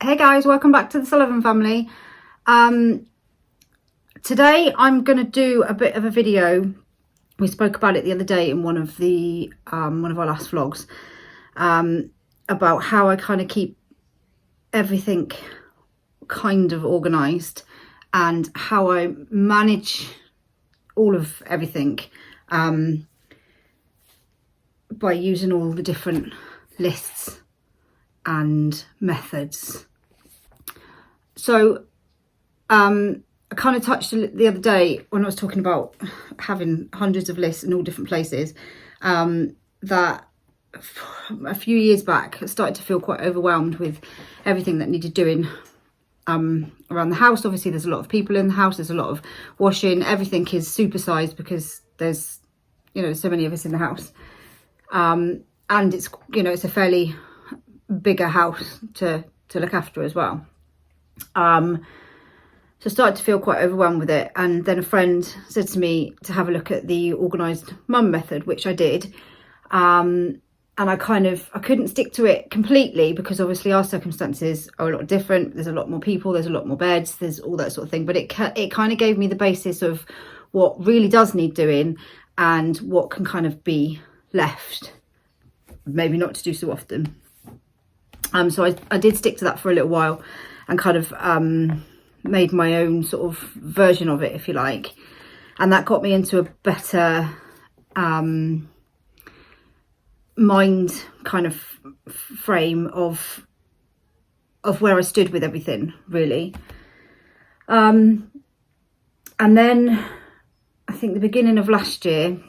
Hey guys, welcome back to the Sullivan family. Today I'm going to do a bit of a video. We spoke about it the other day in one of our last vlogs, about how I kind of keep everything kind of organised and how I manage all of everything by using all the different lists and methods. So I kind of touched the other day when I was talking about having hundreds of lists in all different places, that a few years back I started to feel quite overwhelmed with everything that needed doing around the house. Obviously there's a lot of people in the house, there's a lot of washing, everything is supersized because there's, you know, so many of us in the house, and it's, you know, it's a fairly bigger house to look after as well. So I started to feel quite overwhelmed with it, and then a friend said to me to have a look at the organised mum method, which I did, and I couldn't stick to it completely because obviously our circumstances are a lot different. There's a lot more people, there's a lot more beds, there's all that sort of thing, but it kind of gave me the basis of what really does need doing and what can kind of be left maybe not to do so often. So I did stick to that for a little while and kind of made my own sort of version of it, if you like, and that got me into a better mind kind of frame of where I stood with everything, really. And then I think the beginning of last year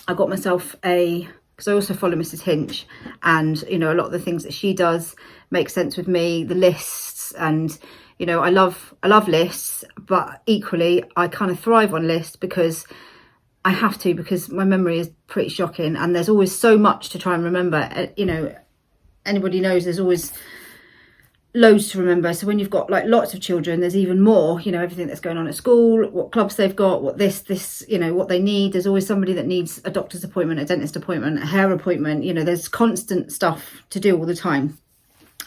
I got myself because I also follow Mrs. Hinch, and you know, a lot of the things that she does make sense with me, the lists, and you know, I love lists, but equally I kind of thrive on lists because I have to, because my memory is pretty shocking and there's always so much to try and remember. You know, anybody knows there's always loads to remember. So when you've got like lots of children, there's even more, you know, everything that's going on at school, what clubs they've got, what this, you know, what they need. There's always somebody that needs a doctor's appointment, a dentist appointment, a hair appointment. You know, there's constant stuff to do all the time.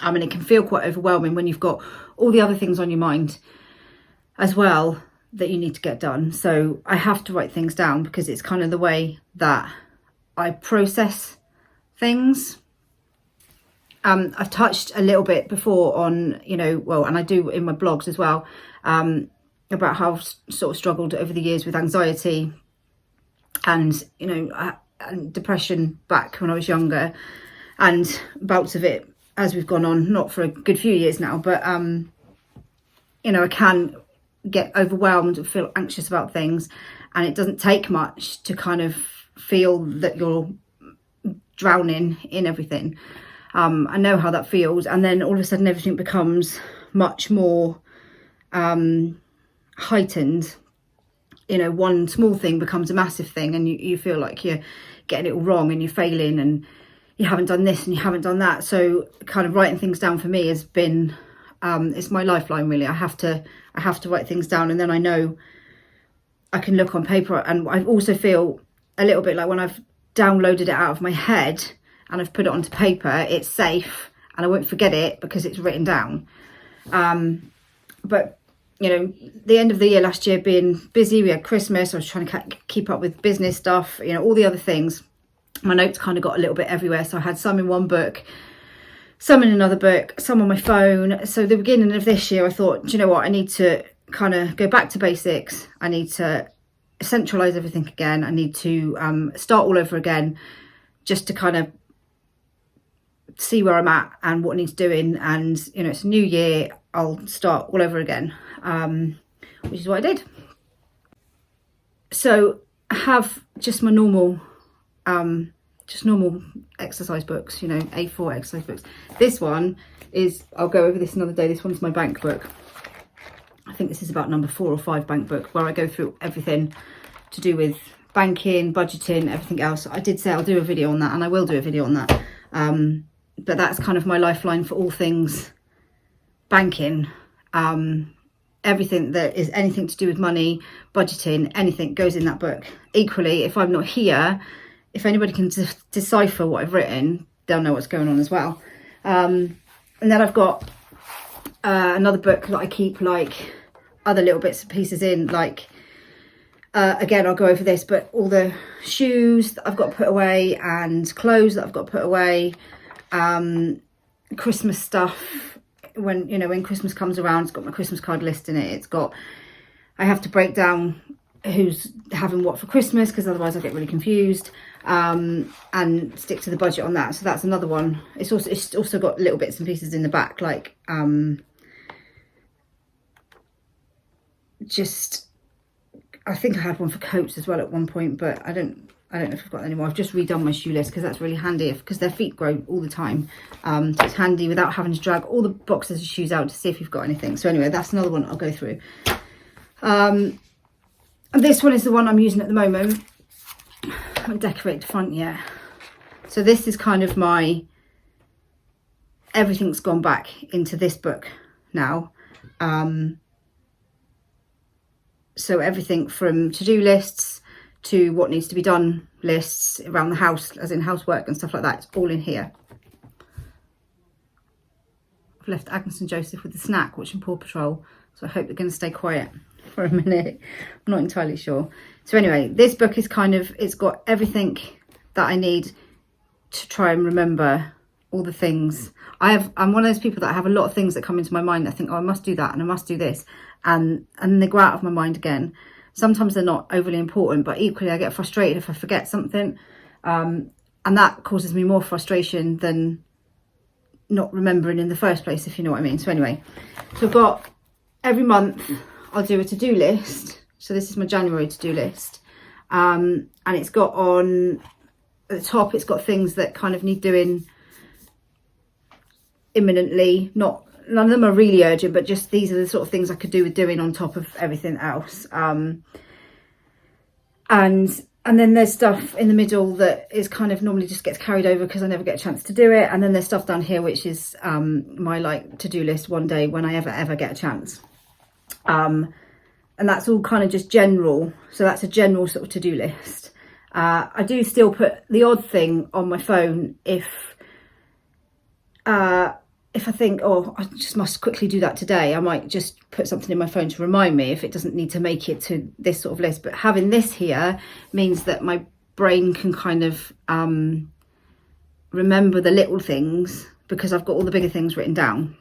And it can feel quite overwhelming when you've got all the other things on your mind as well that you need to get done. So I have to write things down because it's kind of the way that I process things. I've touched a little bit before on, you know, well, and I do in my blogs as well, about how I've sort of struggled over the years with anxiety and, you know, and depression back when I was younger, and bouts of it as we've gone on, not for a good few years now, but, you know, I can get overwhelmed and feel anxious about things, and it doesn't take much to kind of feel that you're drowning in everything. I know how that feels, and then all of a sudden everything becomes much more heightened. You know, one small thing becomes a massive thing, and you feel like you're getting it all wrong and you're failing and you haven't done this and you haven't done that. So kind of writing things down for me has been it's my lifeline, really. I have to write things down, and then I know I can look on paper, and I also feel a little bit like when I've downloaded it out of my head and I've put it onto paper, it's safe and I won't forget it because it's written down. But you know, the end of the year last year being busy, we had Christmas, I was trying to keep up with business stuff, you know, all the other things. My notes kind of got a little bit everywhere, so I had some in one book, some in another book, some on my phone. So the beginning of this year I thought, do you know what, I need to kind of go back to basics. I need to centralize everything again. I need to start all over again, just to kind of see where I'm at and what needs doing. And you know, it's a new year, I'll start all over again, which is what I did. So I have just my normal exercise books, you know, A4 exercise books. This one is, I'll go over this another day, this one's my bank book. I think this is about number 4 or 5 bank book, where I go through everything to do with banking, budgeting, everything else. I did say I'll do a video on that, and I will do a video on that. But that's kind of my lifeline for all things banking. Everything that is anything to do with money, budgeting, anything goes in that book. Equally, if I'm not here, if anybody can decipher what I've written, they'll know what's going on as well. And then I've got another book that I keep like other little bits and pieces in, like again, I'll go over this, but all the shoes that I've got to put away and clothes that I've got to put away, Christmas stuff. When, you know, when Christmas comes around, it's got my Christmas card list in it. It's got, I have to break down who's having what for Christmas, because otherwise I get really confused, and stick to the budget on that. So that's another one. It's also got little bits and pieces in the back, like just, I think I had one for coats as well at one point, but I don't know if I've got any more. I've just redone my shoe list because that's really handy, because their feet grow all the time. So it's handy without having to drag all the boxes of shoes out to see if you've got anything. So anyway, that's another one I'll go through. And this one is the one I'm using at the moment. I haven't decorated the front yet. So this is kind of my, everything's gone back into this book now. So everything from to-do lists to what needs to be done lists around the house, as in housework and stuff like that, it's all in here. I've left Agnes and Joseph with the snack watching Paw Patrol, so I hope they're going to stay quiet for a minute. I'm not entirely sure. So anyway, this book is kind of, it's got everything that I need to try and remember all the things. I'm one of those people that I have a lot of things that come into my mind that I think, oh, I must do that and I must do this, and they go out of my mind again. Sometimes they're not overly important, but equally I get frustrated if I forget something, and that causes me more frustration than not remembering in the first place, if you know what I mean. So anyway, so I've got, every month I'll do a to-do list. So this is my January to-do list, and it's got on at the top, it's got things that kind of need doing imminently. None of them are really urgent, but just these are the sort of things I could do with doing on top of everything else. And then there's stuff in the middle that is kind of normally just gets carried over because I never get a chance to do it. And then there's stuff down here which is my like to-do list one day when I ever get a chance. And that's all kind of just general. So that's a general sort of to-do list. I do still put the odd thing on my phone if I think, oh, I just must quickly do that today, I might just put something in my phone to remind me if it doesn't need to make it to this sort of list. But having this here means that my brain can kind of remember the little things because I've got all the bigger things written down.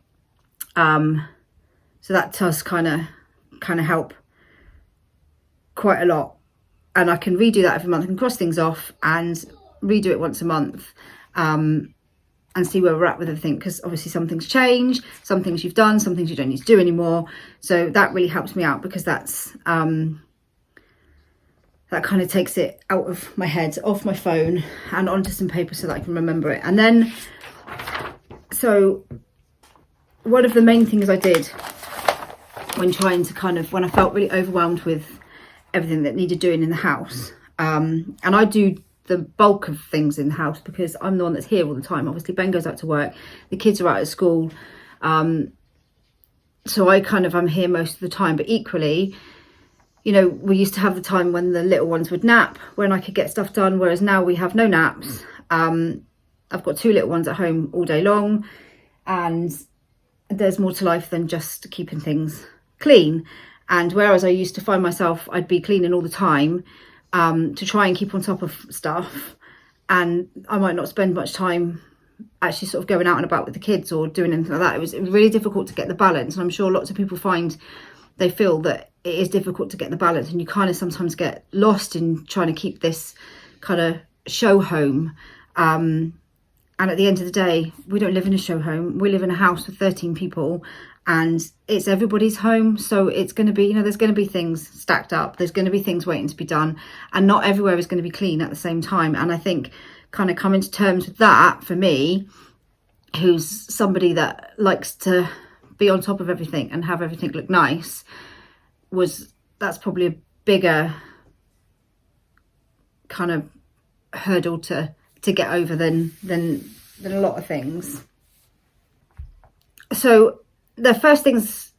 So that does kind of help quite a lot. And I can redo that every month. I can cross things off and redo it once a month. And see where we're at with everything, because obviously some things change, some things you've done, some things you don't need to do anymore. So that really helps me out, because that's that kind of takes it out of my head, off my phone and onto some paper so that I can remember it. And then, so one of the main things I did when trying to when I felt really overwhelmed with everything that needed doing in the house, and I do the bulk of things in the house because I'm the one that's here all the time. Obviously Ben goes out to work, the kids are out at school, so I'm here most of the time. But equally, you know, we used to have the time when the little ones would nap, when I could get stuff done, whereas now we have no naps. I've got two little ones at home all day long, and there's more to life than just keeping things clean. And whereas I used to find myself, I'd be cleaning all the time, to try and keep on top of stuff, and I might not spend much time actually sort of going out and about with the kids or doing anything like that. It was really difficult to get the balance, and I'm sure lots of people they feel that it is difficult to get the balance, and you kind of sometimes get lost in trying to keep this kind of show home. And at the end of the day, we don't live in a show home, we live in a house with 13 people, and it's everybody's home. So it's going to be, you know, there's going to be things stacked up, there's going to be things waiting to be done, and not everywhere is going to be clean at the same time. And I think kind of coming to terms with that, for me, who's somebody that likes to be on top of everything and have everything look nice, that's probably a bigger kind of hurdle to get over than a lot of things. So the first things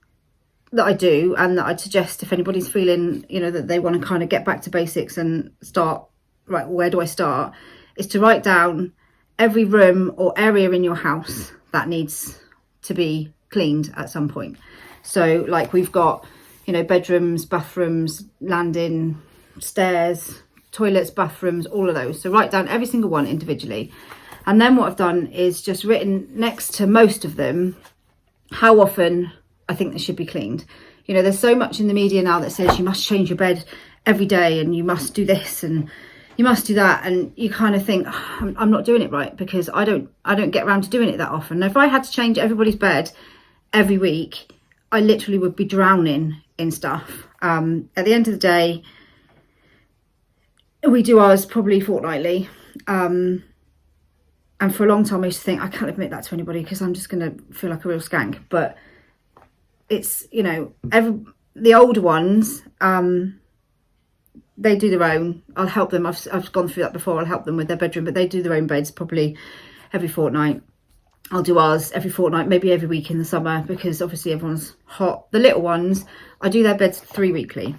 that I do, and that I'd suggest if anybody's feeling, you know, that they want to kind of get back to basics and start, right, where do I start, is to write down every room or area in your house that needs to be cleaned at some point. So like we've got, you know, bedrooms, bathrooms, landing, stairs, toilets, bathrooms, all of those. So write down every single one individually. And then what I've done is just written next to most of them how often I think they should be cleaned. You know, there's so much in the media now that says you must change your bed every day and you must do this and you must do that, and you kind of think, oh, I'm not doing it right, because I don't get around to doing it that often. Now, if I had to change everybody's bed every week, I literally would be drowning in stuff. At the end of the day, we do ours probably fortnightly, and for a long time I used to think I can't admit that to anybody because I'm just going to feel like a real skank. But it's, you know, the older ones, they do their own. I'll help them. I've gone through that before. I'll help them with their bedroom, but they do their own beds probably every fortnight. I'll do ours every fortnight, maybe every week in the summer, because obviously everyone's hot. The little ones, I do their beds 3 weekly.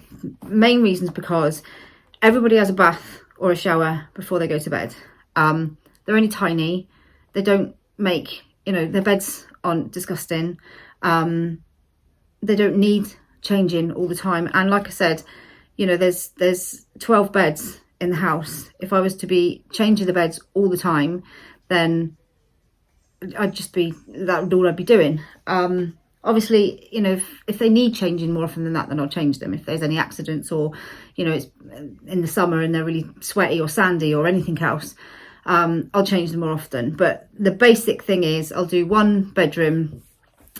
Main reasons because everybody has a bath or a shower before they go to bed. They're only tiny. They don't make, you know, their beds aren't disgusting. They don't need changing all the time. And like I said, you know, there's 12 beds in the house. If I was to be changing the beds all the time, then I'd just be, that would all I'd be doing. Obviously, you know, if they need changing more often than that, then I'll change them. If there's any accidents, or, you know, it's in the summer and they're really sweaty or sandy or anything else, I'll change them more often. But the basic thing is I'll do one bedroom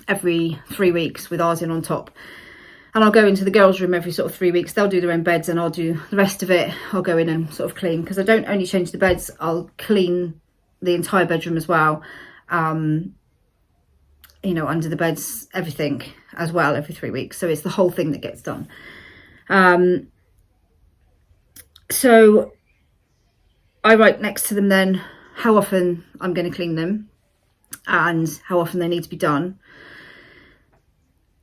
every 3 weeks with ours in on top. And I'll go into the girls' room every sort of 3 weeks. They'll do their own beds and I'll do the rest of it. I'll go in and sort of clean, because I don't only change the beds, I'll clean the entire bedroom as well. You know, under the beds, everything as well, every 3 weeks. So it's the whole thing that gets done. So I write next to them then how often I'm going to clean them and how often they need to be done.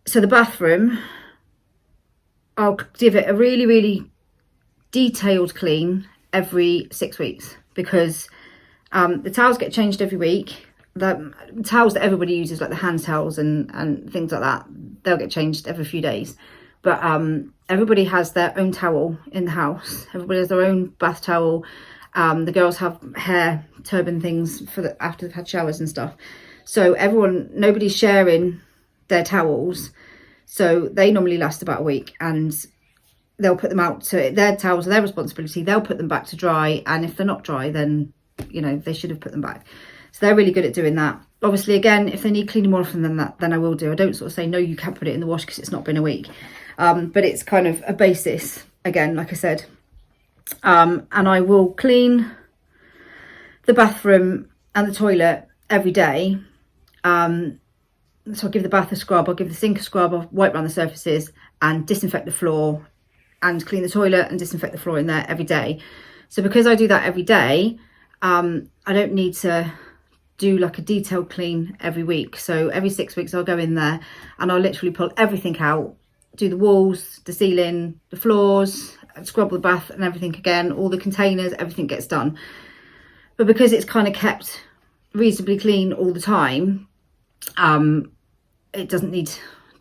So the bathroom, I'll give it a really, really detailed clean every 6 weeks, because the towels get changed every week. The towels that everybody uses, like the hand towels and things like that, they'll get changed every few days. But everybody has their own towel in the house. Everybody has their own bath towel. The girls have hair turban things for after they've had showers and stuff. So nobody's sharing their towels. So they normally last about a week, and they'll put them out. So their towels are their responsibility. They'll put them back to dry. And if they're not dry, then, you know, they should have put them back. So they're really good at doing that. Obviously, again, if they need cleaning more often than that, then I will do. I don't sort of say, no, you can't put it in the wash because it's not been a week. But it's kind of a basis, again, like I said. And I will clean the bathroom and the toilet every day. So I'll give the bath a scrub, I'll give the sink a scrub, I'll wipe around the surfaces and disinfect the floor and clean the toilet and disinfect the floor in there every day. So because I do that every day, I don't need to do like a detailed clean every week. So every 6 weeks I'll go in there and I'll literally pull everything out, do the walls, the ceiling, the floors, scrub the bath and everything again, all the containers, everything gets done. But because it's kind of kept reasonably clean all the time, it doesn't need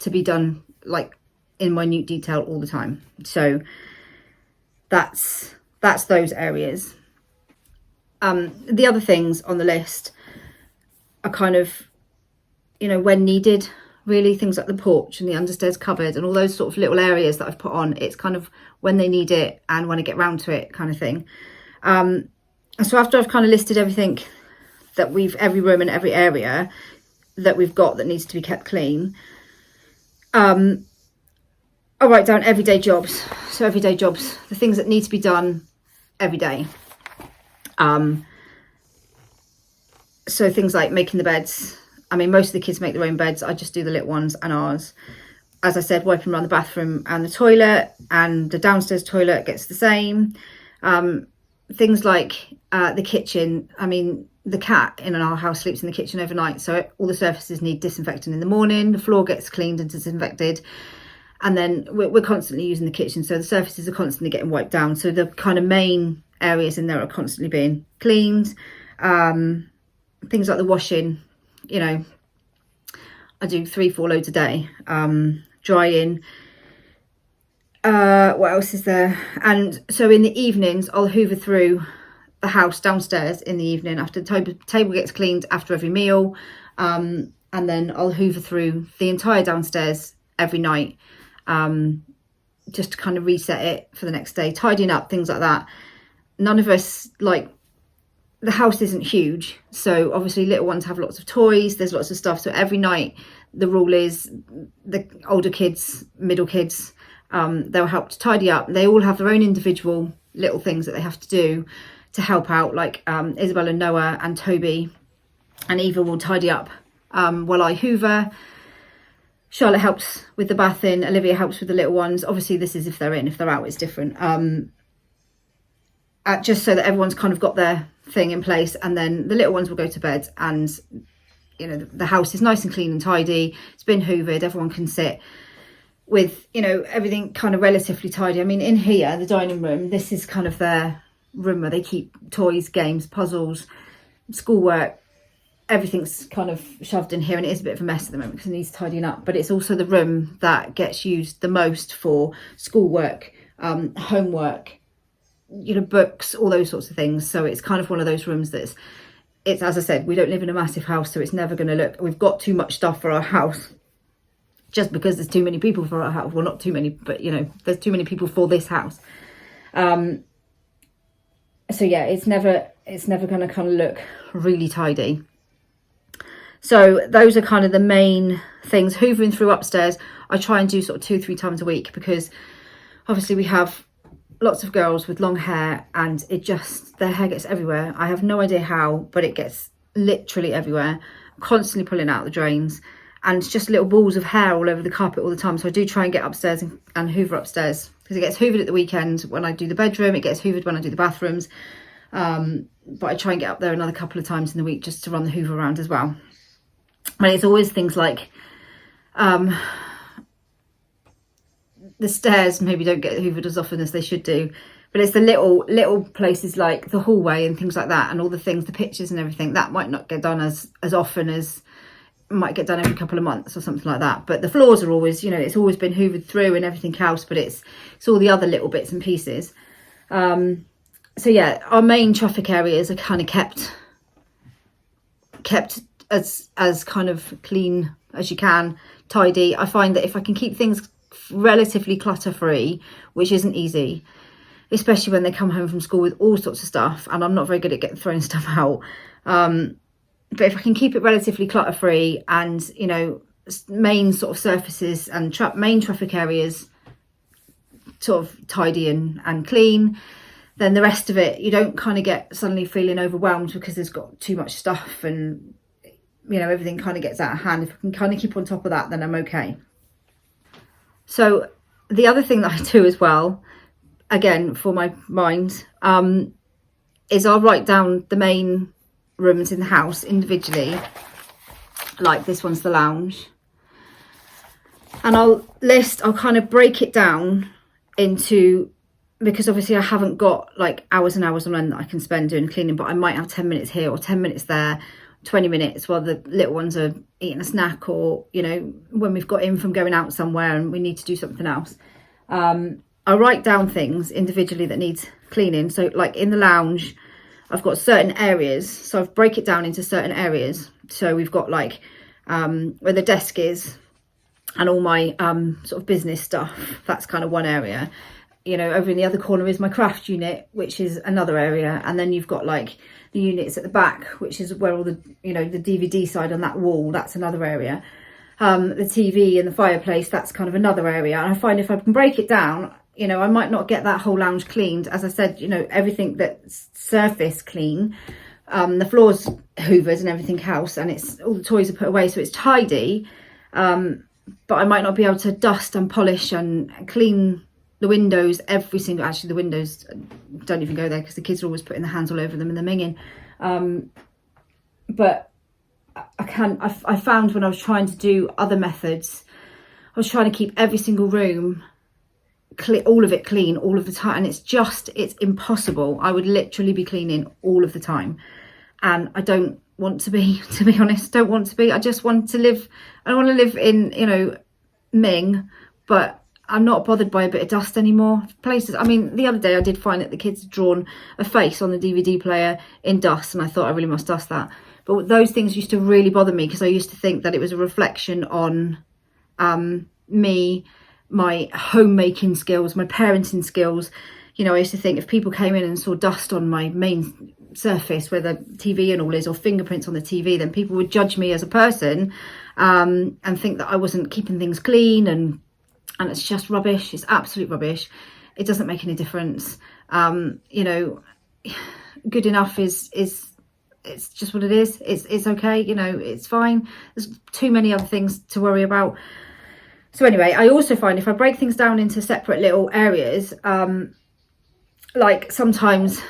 to be done like in minute detail all the time. So that's those areas. The other things on the list are kind of, you know, when needed, really, things like the porch and the understairs cupboard and all those sort of little areas that I've put on. It's kind of when they need it and when I get round to it kind of thing. So after I've kind of listed everything that every room and every area that we've got that needs to be kept clean, I'll write down everyday jobs. So everyday jobs, the things that need to be done every day. So things like making the beds. I mean, most of the kids make their own beds. I just do the little ones and ours. As I said, wiping around the bathroom and the toilet, and the downstairs toilet gets the same. Things like the kitchen. I mean, the cat in our house sleeps in the kitchen overnight, so all the surfaces need disinfecting in the morning. The floor gets cleaned and disinfected, and then we're constantly using the kitchen, so the surfaces are constantly getting wiped down. So the kind of main areas in there are constantly being cleaned. Things like the washing, you know, I do 3-4 loads a day. Drying. What else is there? And so in the evenings, I'll hoover through the house downstairs in the evening after the table gets cleaned after every meal. And then I'll hoover through the entire downstairs every night, just to kind of reset it for the next day, tidying up, things like that. None of us, like, the house isn't huge, so obviously little ones have lots of toys, there's lots of stuff, so every night the rule is the older kids, middle kids, they'll help to tidy up. They all have their own individual little things that they have to do to help out, like Isabella, Noah and Toby and Eva will tidy up while I hoover. Charlotte helps with the bathing, Olivia helps with the little ones. Obviously this is if they're in, if they're out it's different. Just so that everyone's kind of got their thing in place, and then the little ones will go to bed, and you know, the house is nice and clean and tidy, it's been hoovered, everyone can sit with, you know, everything kind of relatively tidy. I mean, in here, the dining room, this is kind of their room where they keep toys, games, puzzles, schoolwork, everything's kind of shoved in here, and it is a bit of a mess at the moment because it needs tidying up, but it's also the room that gets used the most for schoolwork, homework, you know, books, all those sorts of things. So it's kind of one of those rooms that's, it's, as I said, we don't live in a massive house, so it's never going to look, we've got too much stuff for our house just because there's too many people for our house. Well, not too many, but you know, there's too many people for this house. So yeah, it's never going to kind of look really tidy. So those are kind of the main things. Hoovering through upstairs, I try and do sort of 2-3 times a week, because obviously we have lots of girls with long hair, and it just, their hair gets everywhere. I have no idea how, but it gets literally everywhere. I'm constantly pulling out the drains, and it's just little balls of hair all over the carpet all the time. So I do try and get upstairs and hoover upstairs, because it gets hoovered at the weekend when I do the bedroom, it gets hoovered when I do the bathrooms. But I try and get up there another couple of times in the week just to run the hoover around as well. And it's always things like the stairs maybe don't get hoovered as often as they should do, but it's the little places like the hallway and things like that, and all the things, the pictures and everything, that might not get done as often, as might get done every couple of months or something like that. But the floors are always, you know, it's always been hoovered through and everything else, but it's all the other little bits and pieces. So yeah, our main traffic areas are kind of kept as kind of clean as you can, tidy. I find that if I can keep things relatively clutter free, which isn't easy, especially when they come home from school with all sorts of stuff, and I'm not very good at throwing stuff out, but if I can keep it relatively clutter free, and you know, main sort of surfaces and main traffic areas sort of tidy and clean, then the rest of it, you don't kind of get suddenly feeling overwhelmed because there's got too much stuff, and you know, everything kind of gets out of hand. If I can kind of keep on top of that, then I'm okay. So the other thing that I do as well, again, for my mind, is I'll write down the main rooms in the house individually. Like this one's the lounge. And I'll kind of break it down into, because obviously I haven't got like hours and hours on end that I can spend doing cleaning, but I might have 10 minutes here or 10 minutes there, 20 minutes while the little ones are eating a snack, or you know, when we've got in from going out somewhere and we need to do something else. I write down things individually that need cleaning. So like in the lounge, I've got certain areas, so I break it down into certain areas. So we've got like where the desk is and all my sort of business stuff, that's kind of one area. You know, over in the other corner is my craft unit, which is another area, and then you've got like the units at the back, which is where all the, you know, the DVD side on that wall, that's another area. The TV and the fireplace, that's kind of another area. And I find if I can break it down, you know, I might not get that whole lounge cleaned. As I said, you know, everything that's surface clean, the floors hoovered and everything else, and it's all the toys are put away, so it's tidy. But I might not be able to dust and polish and clean the windows, actually the windows don't even go there because the kids are always putting their hands all over them and they're minging. But I found when I was trying to do other methods, I was trying to keep every single room, all of it clean all of the time, and it's impossible. I would literally be cleaning all of the time, and I don't want to be, to be honest. Don't want to be. I just want to live. I want to live in, you know, Ming, but I'm not bothered by a bit of dust anymore. Places, I mean, the other day I did find that the kids had drawn a face on the DVD player in dust, and I thought I really must dust that. But those things used to really bother me, because I used to think that it was a reflection on me, my homemaking skills, my parenting skills. You know, I used to think if people came in and saw dust on my main surface where the TV and all is, or fingerprints on the TV, then people would judge me as a person, and think that I wasn't keeping things clean, and it's just rubbish. It's absolute rubbish. It doesn't make any difference. You know, good enough is it's just what it is. It's okay, you know, it's fine. There's too many other things to worry about. So anyway, I also find if I break things down into separate little areas, like sometimes,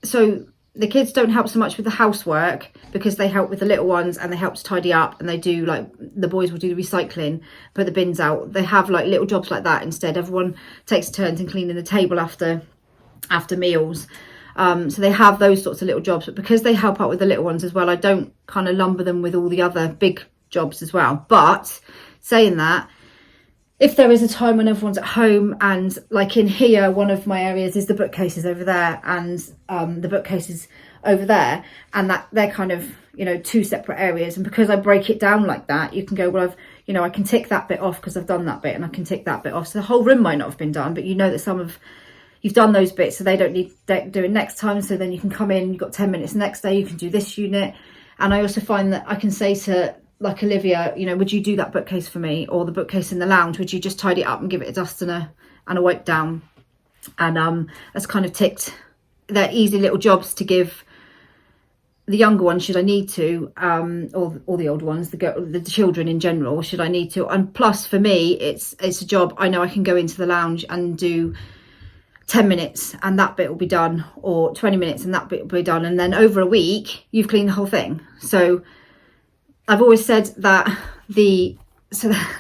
so the kids don't help so much with the housework because they help with the little ones, and they help to tidy up, and they do, like, the boys will do the recycling, put the bins out. They have like little jobs like that instead. Everyone takes turns in cleaning the table after meals. So they have those sorts of little jobs, but because they help out with the little ones as well, I don't kind of lumber them with all the other big jobs as well. But saying that, if there is a time when everyone's at home, and like in here, one of my areas is the bookcases over there, and the bookcases over there, and that they're kind of, you know, two separate areas. And because I break it down like that, you can go, well, you know, I can tick that bit off because I've done that bit, and I can tick that bit off. So the whole room might not have been done, but you know that you've done those bits, so they don't need doing next time. So then you can come in, you've got 10 minutes the next day, you can do this unit. And I also find that I can say to, like, Olivia, you know, would you do that bookcase for me, or the bookcase in the lounge? Would you just tidy it up and give it a dust and a wipe down? And that's kind of ticked. They're easy little jobs to give the younger ones, should I need to, or the older ones, the children in general, should I need to. And plus, for me, it's a job I know I can go into the lounge and do 10 minutes and that bit will be done, or 20 minutes and that bit will be done, and then over a week you've cleaned the whole thing. So I've always said that the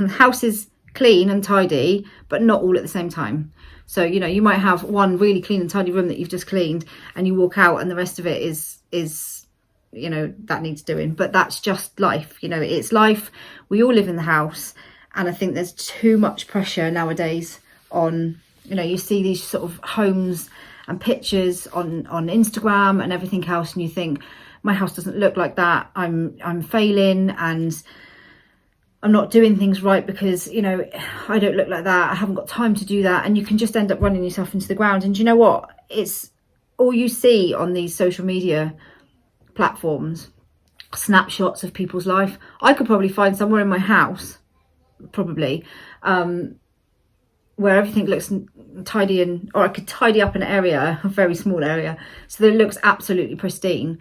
house is clean and tidy, but not all at the same time. So, you know, you might have one really clean and tidy room that you've just cleaned, and you walk out and the rest of it is, you know, that needs doing. But that's just life, you know, it's life. We all live in the house, and I think there's too much pressure nowadays on, you know, you see these sort of homes and pictures on Instagram and everything else, and you think, my house doesn't look like that, I'm failing, and I'm not doing things right because, you know, I don't look like that, I haven't got time to do that. And you can just end up running yourself into the ground. And you know what, it's all you see on these social media platforms, snapshots of people's life. I could probably find somewhere in my house, probably, where everything looks tidy, or I could tidy up an area, a very small area, so that it looks absolutely pristine,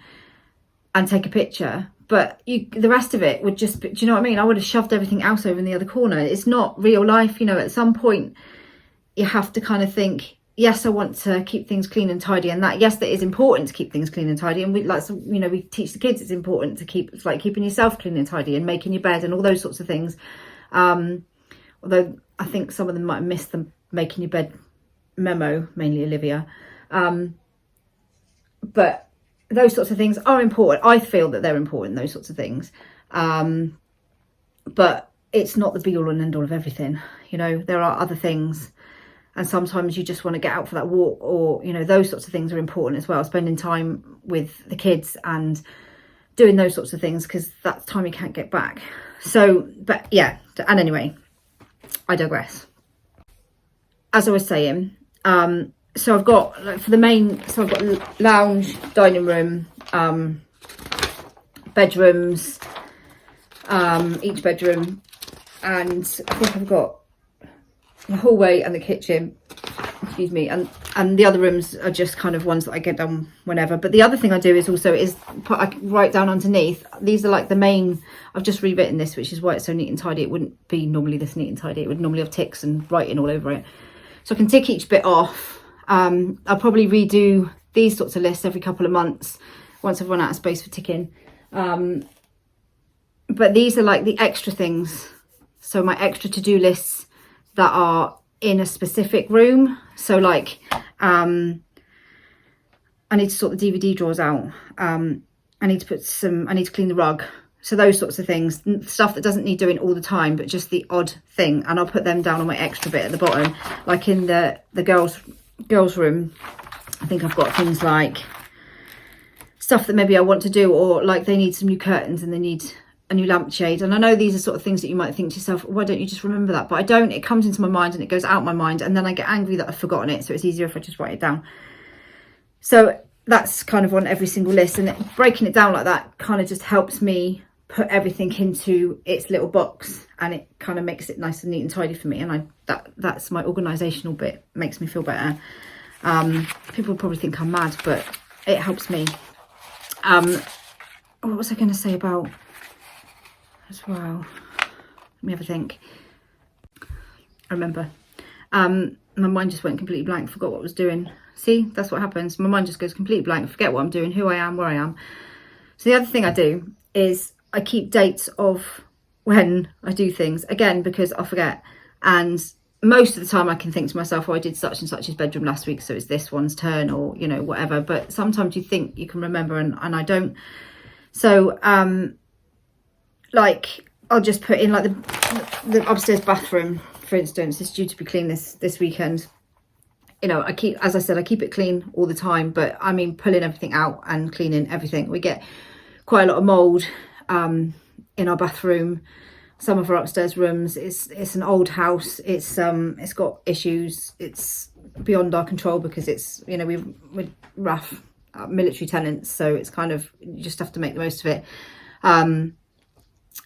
and take a picture. But the rest of it would just be, do you know what I mean? I would have shoved everything else over in the other corner. It's not real life, you know. At some point you have to kind of think, yes, I want to keep things clean and tidy, and that, yes, that is important to keep things clean and tidy. And we, like, so, you know, we teach the kids it's important to keep, it's like keeping yourself clean and tidy and making your bed and all those sorts of things. Although I think some of them might have missed the making your bed memo, mainly Olivia. But those sorts of things are important. I feel that they're important, those sorts of things. But it's not the be all and end all of everything. You know, there are other things. And sometimes you just want to get out for that walk, or, you know, those sorts of things are important as well. Spending time with the kids and doing those sorts of things, because that's time you can't get back. So, but yeah, and anyway, I digress. As I was saying, so I've got, like, for the main, so I've got lounge, dining room, bedrooms, each bedroom, and I think I've got the hallway and the kitchen, excuse me, and the other rooms are just kind of ones that I get done whenever. But the other thing I do is also I write down underneath, these are like the main, I've just rewritten this, which is why it's so neat and tidy. It wouldn't be normally this neat and tidy, it would normally have ticks and writing all over it. So I can tick each bit off. I'll probably redo these sorts of lists every couple of months once I've run out of space for ticking. But these are like the extra things, so my extra to-do lists that are in a specific room. So like I need to sort the DVD drawers out, I need to clean the rug. So those sorts of things, stuff that doesn't need doing all the time, but just the odd thing. And I'll put them down on my extra bit at the bottom. Like in the girls room, I think I've got things like stuff that maybe I want to do, or like they need some new curtains and they need a new lampshade. And I know these are sort of things that you might think to yourself, why don't you just remember that? But I don't. It comes into my mind and it goes out my mind, and then I get angry that I've forgotten it. So it's easier if I just write it down. So that's kind of on every single list, and breaking it down like that kind of just helps me put everything into its little box, and it kind of makes it nice and neat and tidy for me. And that's my organisational bit, makes me feel better. People probably think I'm mad, but it helps me. What was I going to say about as well? Let me have a think. I remember. My mind just went completely blank, forgot what I was doing. See, that's what happens. My mind just goes completely blank, forget what I'm doing, who I am, where I am. So the other thing I do is I keep dates of when I do things, again, because I forget. And most of the time I can think to myself, oh, I did such and such's bedroom last week, so it's this one's turn, or, you know, whatever. But sometimes you think you can remember, and I don't. So, like, I'll just put in, like, the upstairs bathroom, for instance, is due to be clean this weekend. You know, I keep it clean all the time, but I mean, pulling everything out and cleaning everything. We get quite a lot of mould in our bathroom. Some of our upstairs rooms, it's an old house. It's got issues. It's beyond our control because it's, you know, we're rough military tenants, so it's kind of, you just have to make the most of it.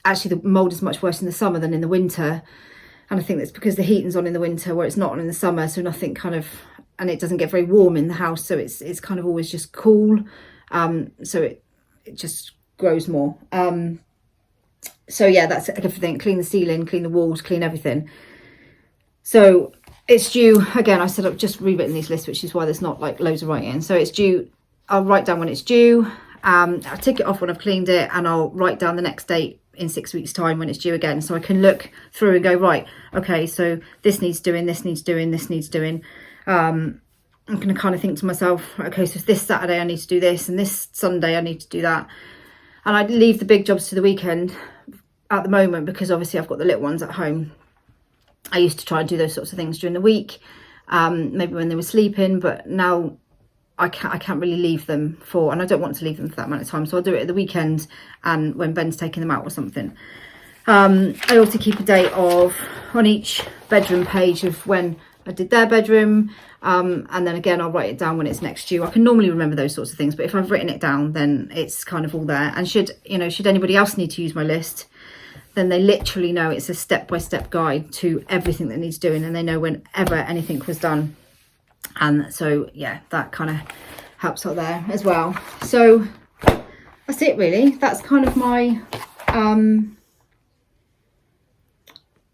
Actually, the mould is much worse in the summer than in the winter. And I think that's because the heating's on in the winter where it's not on in the summer. So nothing kind of, and it doesn't get very warm in the house. So it's kind of always just cool. So it just grows more. So yeah, that's everything. Clean the ceiling, clean the walls, clean everything. So it's due, again, I said I've just rewritten these lists, which is why there's not like loads of writing. So it's due, I'll write down when it's due. I'll tick it off when I've cleaned it, and I'll write down the next date in 6 weeks time when it's due again, so I can look through and go, right, okay, so this needs doing, this needs doing, this needs doing. I'm going to kind of think to myself, okay, so this Saturday I need to do this, and this Sunday I need to do that. And I leave the big jobs to the weekend at the moment because obviously I've got the little ones at home. I used to try and do those sorts of things during the week, maybe when they were sleeping, but now I can't really leave them for, and I don't want to leave them for that amount of time, so I'll do it at the weekend and when Ben's taking them out or something. I also keep a date of on each bedroom page of when I did their bedroom, and then again I'll write it down when it's next due. I can normally remember those sorts of things, but if I've written it down, then it's kind of all there. And should anybody else need to use my list, then they literally know it's a step-by-step guide to everything that needs doing, and they know whenever anything was done. And so yeah, that kind of helps out there as well. So that's it really. That's kind of my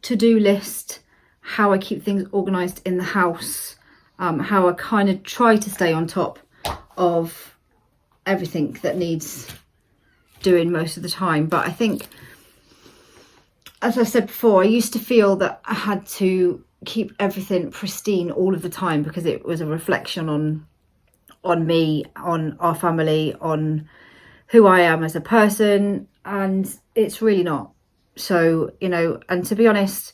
to-do list, how I keep things organised in the house, how I kind of try to stay on top of everything that needs doing most of the time. But I think, as I said before, I used to feel that I had to keep everything pristine all of the time because it was a reflection on me, on our family, on who I am as a person, and it's really not. So, you know, and to be honest,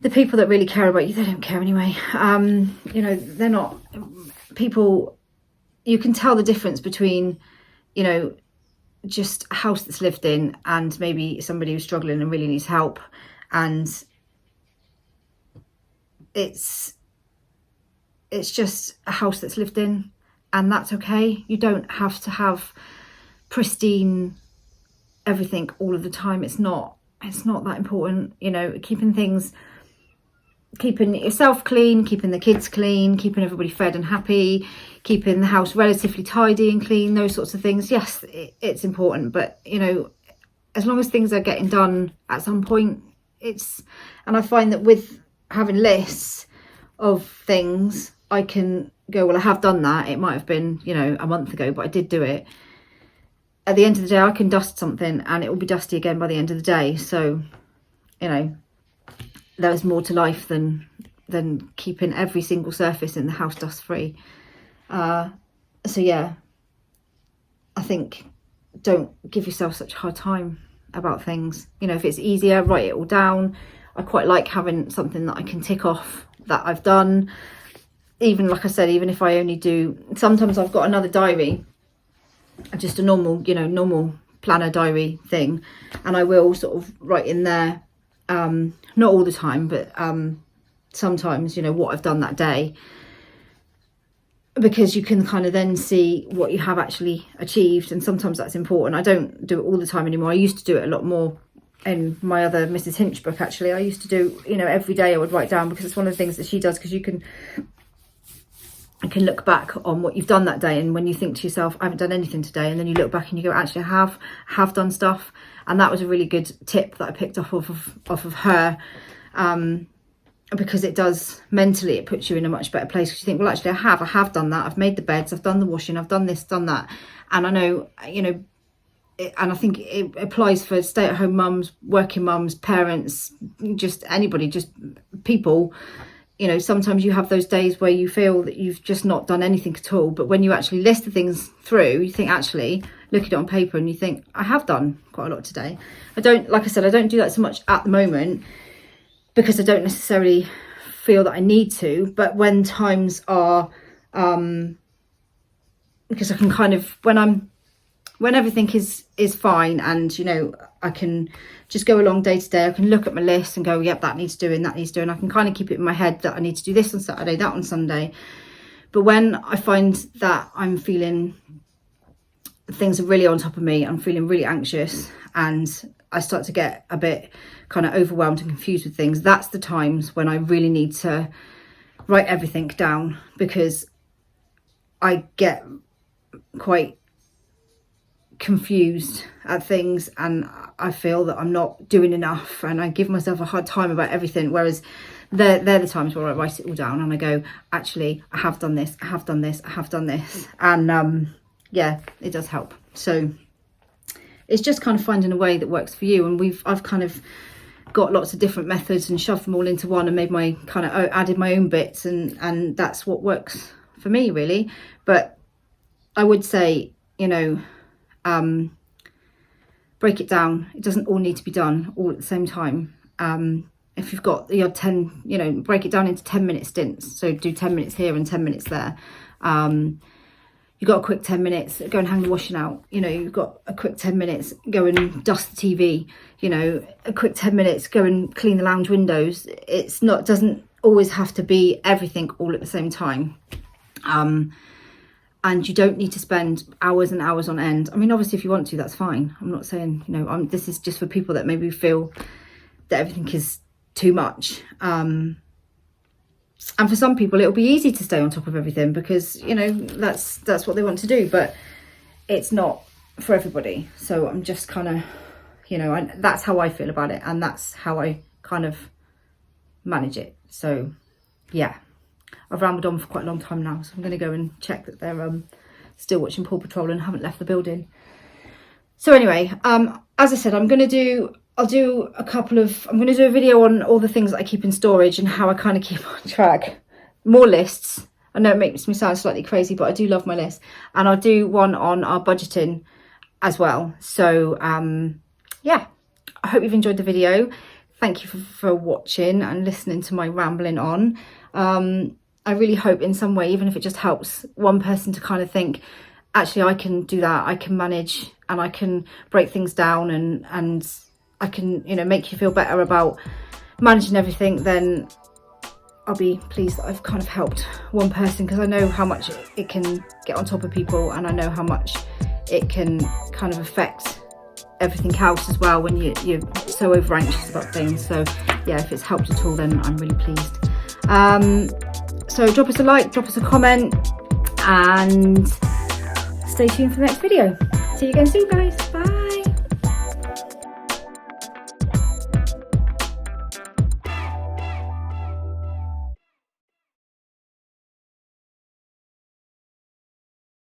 the people that really care about you, they don't care anyway. You know, they're not people, you can tell the difference between, you know, just a house that's lived in and maybe somebody who's struggling and really needs help, and it's just a house that's lived in, and that's okay. You don't have to have pristine everything all of the time. It's not that important, you know. Keeping yourself clean, keeping the kids clean, keeping everybody fed and happy, keeping the house relatively tidy and clean, those sorts of things, yes, it's important. But you know, as long as things are getting done at some point, and I find that with having lists of things, I can go, well, I have done that. It might have been, you know, a month ago, but I did do it. At the end of the day, I can dust something and it will be dusty again by the end of the day. So, you know, there's more to life than keeping every single surface in the house dust free. So yeah, I think don't give yourself such a hard time about things. You know, if it's easier, write it all down. I quite like having something that I can tick off that I've done. Even, like I said, even if I only do, sometimes I've got another diary, just a normal, you know, normal planner diary thing, and I will sort of write in there, not all the time, but sometimes, you know, what I've done that day, because you can kind of then see what you have actually achieved, and sometimes that's important. I don't do it all the time anymore. I used to do it a lot more in my other Mrs. Hinch book, actually. I used to do, you know, every day I would write down, because it's one of the things that she does, because you can look back on what you've done that day, and when you think to yourself, I haven't done anything today, and then you look back and you go, actually I have done stuff. And that was a really good tip that I picked up off of her, because it does mentally, it puts you in a much better place, because you think, well, actually I have done that. I've made the beds, I've done the washing, I've done this, done that. And I know, you know, and I think it applies for stay-at-home mums, working mums, parents, just anybody, just people. You know, sometimes you have those days where you feel that you've just not done anything at all, but when you actually list the things through, you think, actually look at it on paper and you think, I have done quite a lot today. I don't, like I said, I don't do that so much at the moment, because I don't necessarily feel that I need to. But when times are, because I can kind of, when everything is fine, and, you know, I can just go along day to day, I can look at my list and go, yep, that needs doing, that needs doing. I can kind of keep it in my head that I need to do this on Saturday, that on Sunday. But when I find that I'm feeling things are really on top of me, I'm feeling really anxious, and I start to get a bit kind of overwhelmed and confused with things, that's the times when I really need to write everything down, because I get quite confused at things, and I feel that I'm not doing enough, and I give myself a hard time about everything. Whereas they're the times where I write it all down and I go, actually I have done this, I have done this, I have done this. And yeah, it does help. So it's just kind of finding a way that works for you. And I've kind of got lots of different methods and shoved them all into one and made my kind of added my own bits, and that's what works for me, really. But I would say, you know, break it down. It doesn't all need to be done all at the same time. If you've got your 10, you know, break it down into 10-minute stints. So do 10 minutes here and 10 minutes there. You've got a quick 10 minutes, go and hang the washing out. You know, you've got a quick 10 minutes, go and dust the TV. You know, a quick 10 minutes, go and clean the lounge windows. It's not, doesn't always have to be everything all at the same time. And you don't need to spend hours and hours on end. I mean, obviously, if you want to, that's fine. I'm not saying, you know, this is just for people that maybe feel that everything is too much. And for some people, it'll be easy to stay on top of everything, because, you know, that's what they want to do. But it's not for everybody. So I'm just kind of, you know, that's how I feel about it, and that's how I kind of manage it. So yeah, I've rambled on for quite a long time now, so I'm going to go and check that they're still watching Paw Patrol and haven't left the building. So anyway, as I said, I'm going to do a video on all the things that I keep in storage and how I kind of keep on track. More lists. I know it makes me sound slightly crazy, but I do love my list. And I'll do one on our budgeting as well. So yeah, I hope you've enjoyed the video. Thank you for watching and listening to my rambling on. I really hope in some way, even if it just helps one person to kind of think, actually, I can do that, I can manage, and I can break things down, and I can, you know, make you feel better about managing everything, then I'll be pleased that I've kind of helped one person, because I know how much it can get on top of people, and I know how much it can kind of affect everything else as well when you're so over anxious about things. So yeah, if it's helped at all, then I'm really pleased. So drop us a like, drop us a comment, and stay tuned for the next video. See you again soon, guys. Bye.